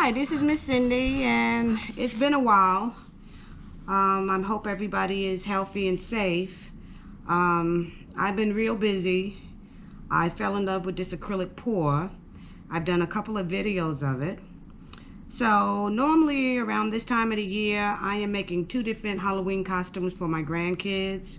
Hi, this is Miss Cindy, and it's been a while. I hope everybody is healthy and safe. I've been real busy. I fell in love with this acrylic pour. I've done a couple of videos of it. So normally around this time of the year, I am making 2 different Halloween costumes for my grandkids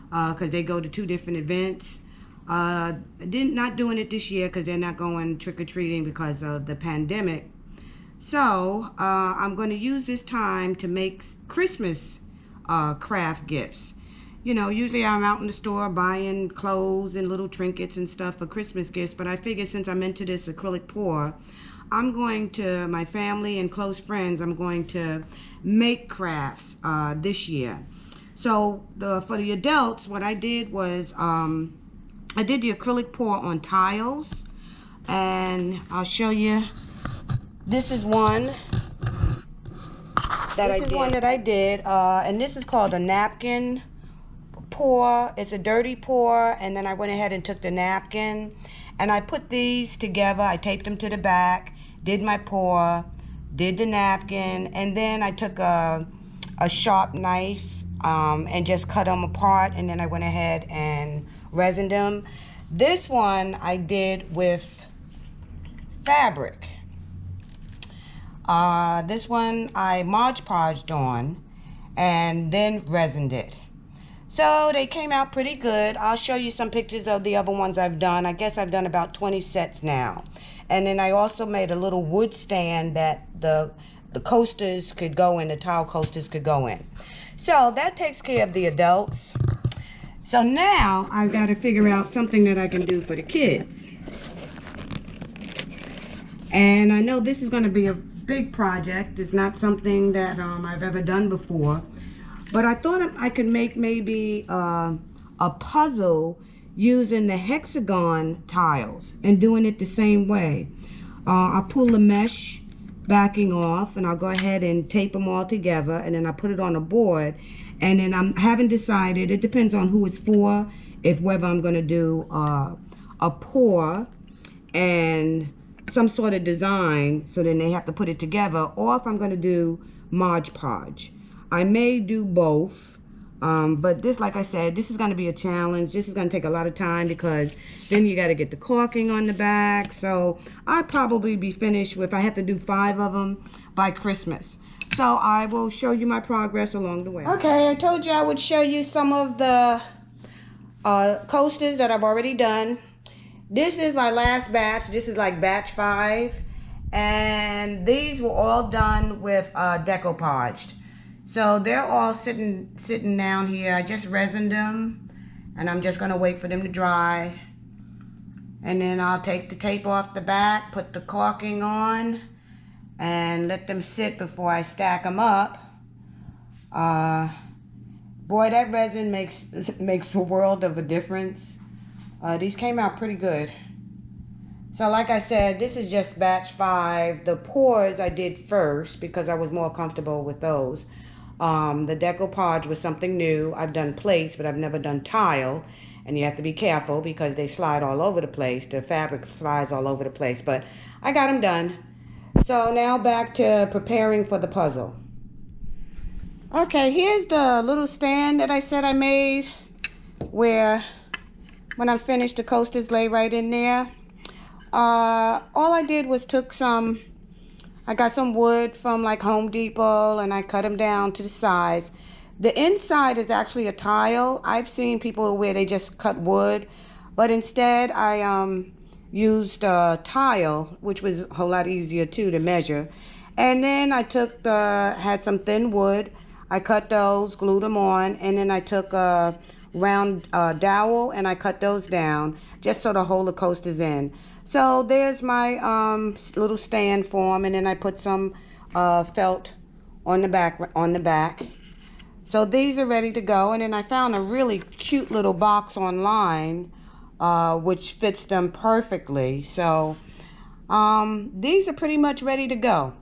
because they go to 2 different events. Not doing it this year because they're not going trick-or-treating because of the pandemic. So I'm going to use this time to make Christmas craft gifts. You know, usually I'm out in the store buying clothes and little trinkets and stuff for Christmas gifts, but I figured since I'm into this acrylic pour, I'm going to, my family and close friends, I'm going to make crafts this year. So for the adults, what I did was I did the acrylic pour on tiles, and I'll show you. This is one that I did, and this is called a napkin pour. It's a dirty pour, and then I went ahead and took the napkin, and I put these together. I taped them to the back, did my pour, did the napkin, and then I took a sharp knife and just cut them apart, and then I went ahead and resined them. This one I did with fabric. This one I Mod Podged on and then resined it. So they came out pretty good. I'll show you some pictures of the other ones I've done. I guess I've done about 20 sets now. And then I also made a little wood stand that the coasters could go in, the tile coasters could go in. So that takes care of the adults. So now I've got to figure out something that I can do for the kids. And I know this is going to be a big project. It's not something that I've ever done before. But I thought I could make maybe a puzzle using the hexagon tiles and doing it the same way. I'll pull the mesh backing off, and I'll go ahead and tape them all together, and then I put it on a board. And then I haven't decided, it depends on who it's for, whether I'm going to do a pour and some sort of design, so then they have to put it together, or if I'm going to do Mod Podge. I may do both, but this, like I said, this is going to be a challenge. This is going to take a lot of time because then you got to get the caulking on the back. So I'll probably be finished with, I have to do 5 of them by Christmas. So I will show you my progress along the way. Okay, I told you I would show you some of the coasters that I've already done. This is my last batch. This is like batch 5. And these were all done with Decoupage. So they're all sitting down here. I just resined them, and I'm just gonna wait for them to dry. And then I'll take the tape off the back, put the caulking on, and let them sit before I stack them up. Boy, that resin makes a world of a difference. These came out pretty good. So like I said, this is just batch 5. The pours I did first because I was more comfortable with those. The decoupage was something new. I've done plates, but I've never done tile. And you have to be careful because they slide all over the place. The fabric slides all over the place. But I got them done. So now back to preparing for the puzzle. Okay, here's the little stand that I said I made, where when I'm finished, the coasters lay right in there. All I did was I got some wood from like Home Depot, and I cut them down to the size. The inside is actually a tile. I've seen people where they just cut wood, but instead I used tile, which was a whole lot easier too to measure. And then I had some thin wood. I cut those, glued them on, and then I took a round dowel and I cut those down just so to hold the coasters in. So there's my little stand for them, and then I put some felt on the back. So these are ready to go, and then I found a really cute little box online which fits them perfectly. So these are pretty much ready to go.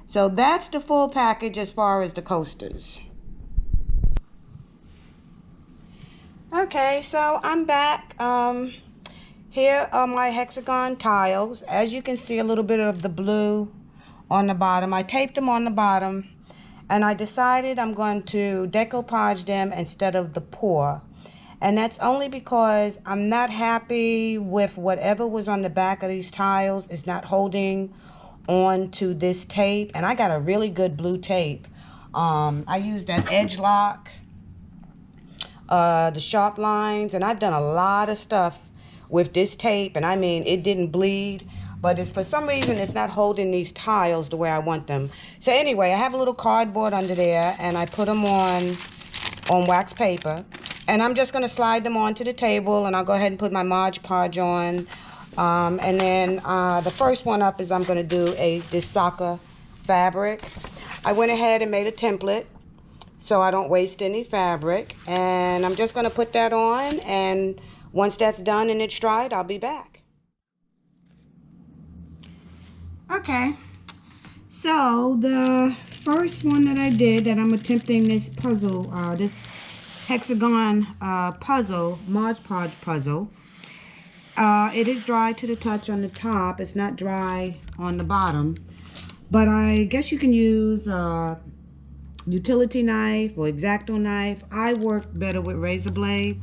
So that's the full package as far as the coasters. Okay, so I'm back. Here are my hexagon tiles. As you can see, a little bit of the blue on the bottom. I taped them on the bottom, and I decided I'm going to decoupage them instead of the pour. And that's only because I'm not happy with whatever was on the back of these tiles. It's not holding on to this tape. And I got a really good blue tape. I used that edge lock, the sharp lines, and I've done a lot of stuff with this tape. And I mean, it didn't bleed, but it's, for some reason, it's not holding these tiles the way I want them. So anyway, I have a little cardboard under there, and I put them on wax paper. And I'm just going to slide them onto the table, and I'll go ahead and put my Mod Podge on. And then the first one up is I'm going to do this soccer fabric. I went ahead and made a template so I don't waste any fabric. And I'm just going to put that on, and once that's done and it's dried, I'll be back. Okay, so the first one that I did, that I'm attempting this puzzle, this Hexagon puzzle, Mod Podge puzzle. It is dry to the touch on the top. It's not dry on the bottom. But I guess you can use a utility knife or X-Acto knife. I work better with razor blade.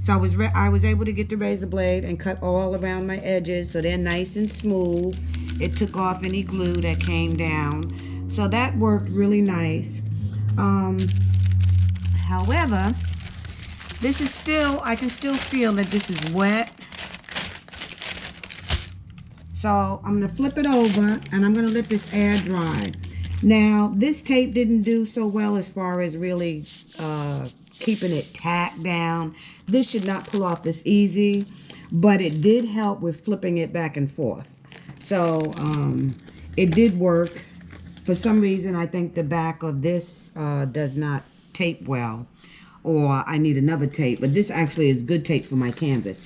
So I was able to get the razor blade and cut all around my edges so they're nice and smooth. It took off any glue that came down. So that worked really nice. However, this is still, I can still feel that this is wet. So I'm going to flip it over, and I'm going to let this air dry. Now, this tape didn't do so well as far as really keeping it tacked down. This should not pull off this easy, but it did help with flipping it back and forth. So it did work. For some reason, I think the back of this does not tape well, or I need another tape, but this actually is good tape for my canvas.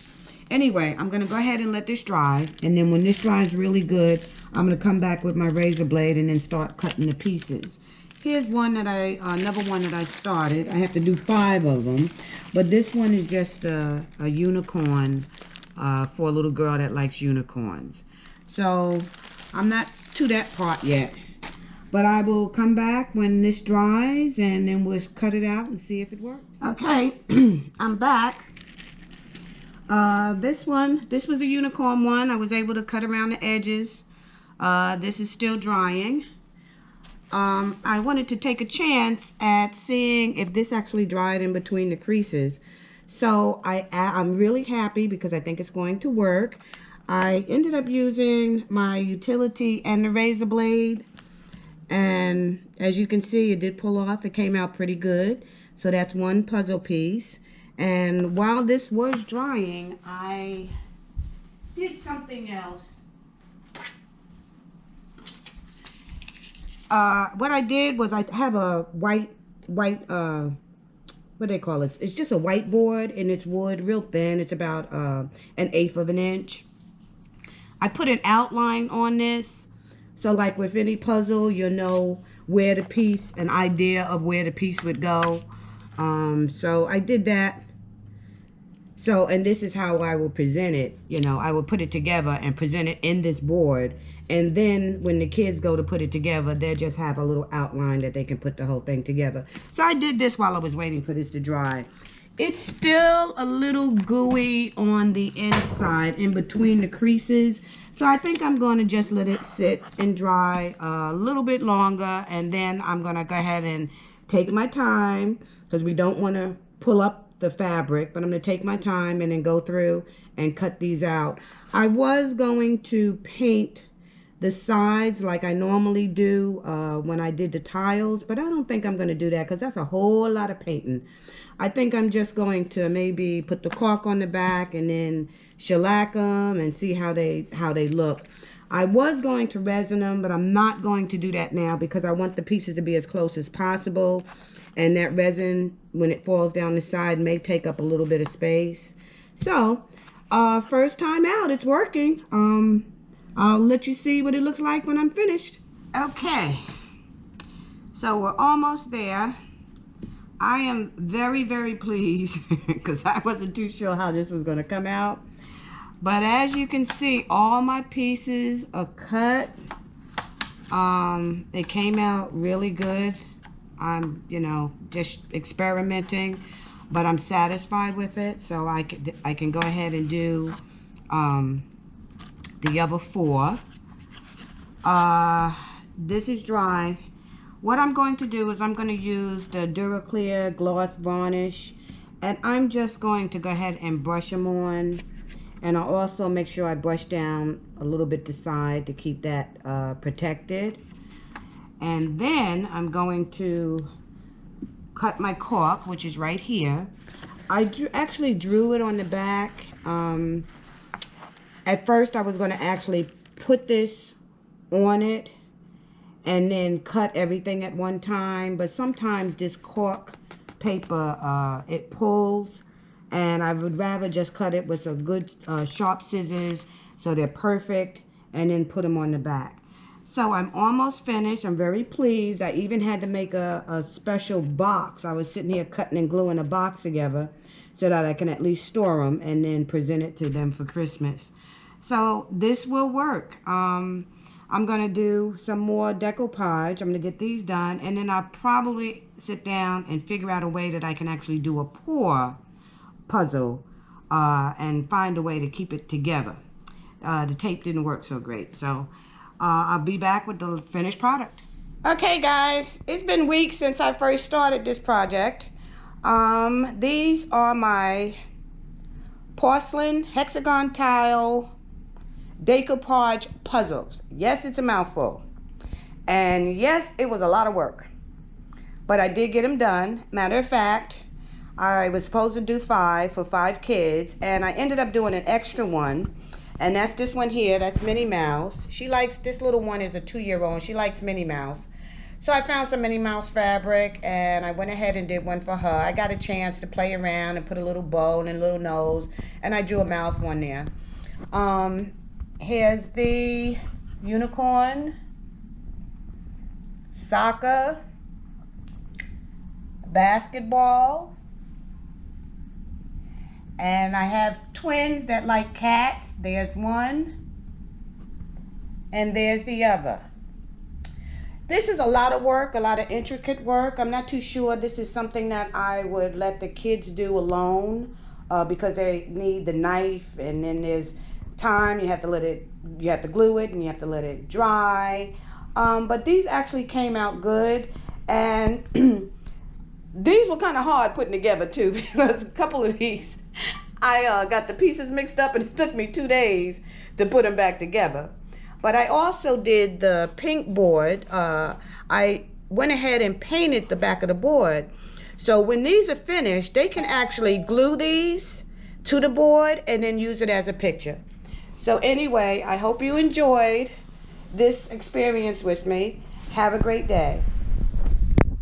Anyway, I'm going to go ahead and let this dry, and then when this dries really good, I'm going to come back with my razor blade and then start cutting the pieces. Here's one that another one that I started. I have to do 5 of them, but this one is just a unicorn for a little girl that likes unicorns. So I'm not to that part yet. But I will come back when this dries, and then we'll cut it out and see if it works. Okay, I'm back. This was a unicorn one. I was able to cut around the edges. This is still drying. I wanted to take a chance at seeing if this actually dried in between the creases. So I'm really happy because I think it's going to work. I ended up using my utility and the razor blade. And as you can see, it did pull off. It came out pretty good. So that's one puzzle piece. And while this was drying, I did something else. What I did was I have a white, what do they call it? It's just a whiteboard, and it's wood, real thin. It's about 1/8 of an inch. I put an outline on this. So like with any puzzle, you'll know where the piece, an idea of where the piece would go. So I did that. So, and this is how I will present it. You know, I will put it together and present it in this board. And then when the kids go to put it together, they'll just have a little outline that they can put the whole thing together. So I did this while I was waiting for this to dry. It's still a little gooey on the inside in between the creases. So I think I'm going to just let it sit and dry a little bit longer. And then I'm going to go ahead and take my time, because we don't want to pull up the fabric. But I'm going to take my time and then go through and cut these out. I was going to paint the sides like I normally do when I did the tiles. But I don't think I'm going to do that, because that's a whole lot of painting. I think I'm just going to maybe put the caulk on the back and then shellac them and see how they look. I was going to resin them, but I'm not going to do that now because I want the pieces to be as close as possible. And that resin, when it falls down the side, may take up a little bit of space. So, first time out, it's working. I'll let you see what it looks like when I'm finished. Okay, so we're almost there. I am very, very pleased because I wasn't too sure how this was going to come out. But as you can see, all my pieces are cut. It came out really good. I'm, just experimenting, but I'm satisfied with it. So I can go ahead and do the other 4. This is dry. What I'm going to do is I'm going to use the Duraclear gloss varnish, and I'm just going to go ahead and brush them on. And I'll also make sure I brush down a little bit the side to keep that protected. And then I'm going to cut my cork, which is right here. I actually drew it on the back. At first I was going to actually put this on it and then cut everything at one time, but sometimes this cork paper it pulls, and I would rather just cut it with a good sharp scissors so they're perfect, and then put them on the back. So I'm almost finished. I'm very pleased. I even had to make a special box. I was sitting here cutting and gluing a box together so that I can at least store them and then present it to them for Christmas. So this will work. I'm going to do some more decoupage. I'm going to get these done, and then I'll probably sit down and figure out a way that I can actually do a pour puzzle and find a way to keep it together. The tape didn't work so great, so I'll be back with the finished product. Okay, guys, it's been weeks since I first started this project. These are my porcelain hexagon tile decoupage puzzles. Yes, it's a mouthful. And yes, it was a lot of work. But I did get them done. Matter of fact, I was supposed to do 5 for 5 kids, and I ended up doing an extra one. And that's this one here. That's Minnie Mouse. She likes, this little one is a 2-year-old, and she likes Minnie Mouse. So I found some Minnie Mouse fabric, and I went ahead and did one for her. I got a chance to play around and put a little bow and a little nose, and I drew a mouth one there. Here's the unicorn, soccer, basketball, and I have twins that like cats. There's one, and there's the other. This is a lot of work, a lot of intricate work. I'm not too sure this is something that I would let the kids do alone because they need the knife, and then there's time, you have to glue it, and you have to let it dry. But these actually came out good, and these were kind of hard putting together too, because a couple of these I got the pieces mixed up, and it took me 2 days to put them back together. But I also did the pink board. I went ahead and painted the back of the board, so when these are finished, they can actually glue these to the board and then use it as a picture. So anyway, I hope you enjoyed this experience with me. Have a great day.